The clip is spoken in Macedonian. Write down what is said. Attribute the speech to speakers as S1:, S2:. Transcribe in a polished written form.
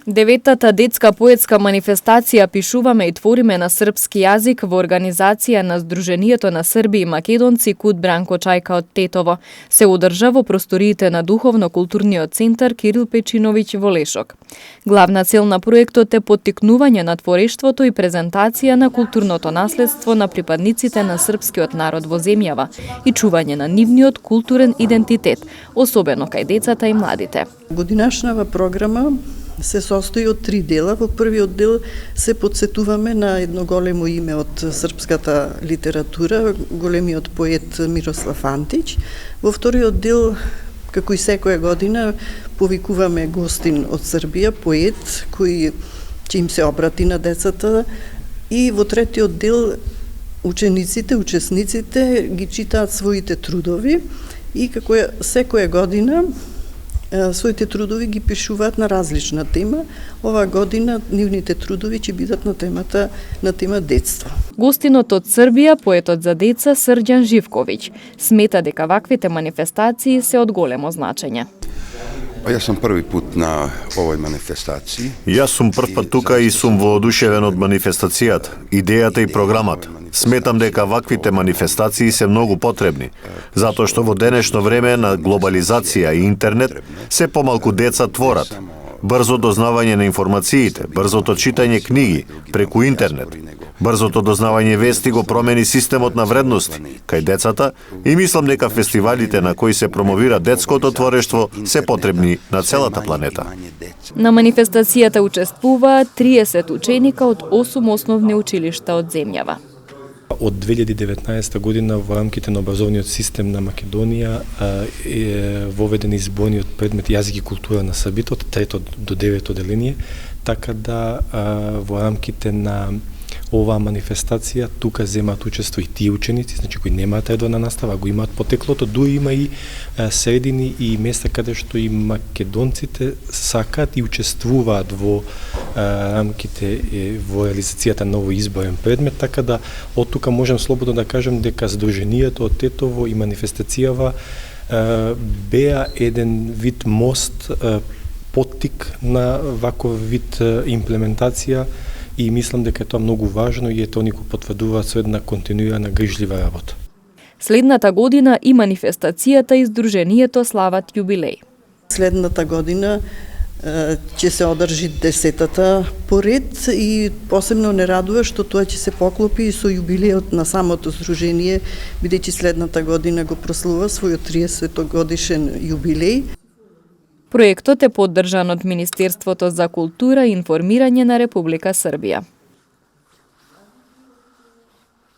S1: Деветата детска поетска манифестација Пишуваме и твориме на српски јазик во организација на Сдруженијето на срби и македонци Кут Бранко Чајка од Тетово се одржа во просториите на Духовно-културниот центар Кирил Печиновиќ во Лешок. Главна цел на проектот е поттикнување на творештвото и презентација на културното наследство на припадниците на српскиот народ во земјава и чување на нивниот културен идентитет, особено кај децата и младите.
S2: Годинашнава програма се состои од 3 дела. Во првиот дел се подсетуваме на едно големо име од српската литература, големиот поет Мирослав Антич. Во вториот дел, како и секоја година, повикуваме гостин од Србија, поет кој ќе им се обрати на децата, и во третиот дел учениците, учесниците ги читаат своите трудови и како секоја година своите трудови ги пишуваат на различна тема. Оваа година нивните трудови ќе бидат на тема детство.
S1: Гостинот од Србија, поетот за деца Срđan Живковиќ, смета дека ваквите манифестации се од големо значење.
S3: Јас сум први пат на овој манифестација.
S4: Јас сум прв пат тука и сум воодушевен од манифестацијата, идејата и програмата. Сметам дека ваквите манифестации се многу потребни, затоа што во денешно време на глобализација и интернет се помалку деца творат. Брзо дознавање на информациите, брзото читање книги преку интернет, брзото дознавање вести го промени системот на вредности кај децата и мислам дека фестивалите на кои се промовира детското творештво се потребни на целата планета.
S1: На манифестацијата учествуваат 30 ученика од 8 основни училишта од земјава.
S5: Од 2019 година во рамките на образовниот систем на Македонија е воведен изборниот предмет јазик и култура на Србите од 3 до 9 оделение, така да во рамките на оваа манифестација тука земаат учество и тие ученици, значи кои немаат редовна настава, го имаат потеклото, дури има и средини и места каде што и македонците сакаат и учествуваат во рамките во реализацијата на овој изборен предмет, така да од тука можам слободно да кажам дека Сдруженијето од Тетово и манифестацијава беа еден вид мост, поттик на ваков вид имплементација. И мислам дека е тоа многу важно и ето нико потврдуваат со една континуирана грижлива работа.
S1: Следната година и манифестацијата и Сдруженијето слават јубилеј.
S2: Следната година ќе се одржи 10-та поред и посебно не радува што тоа ќе се поклопи и со јубилејот на самото Сдружение, бидејќи следната година го прослува својот 30-годишен јубилеј.
S1: Проектот е поддржан од Министерството за култура и информирање на Република Србија.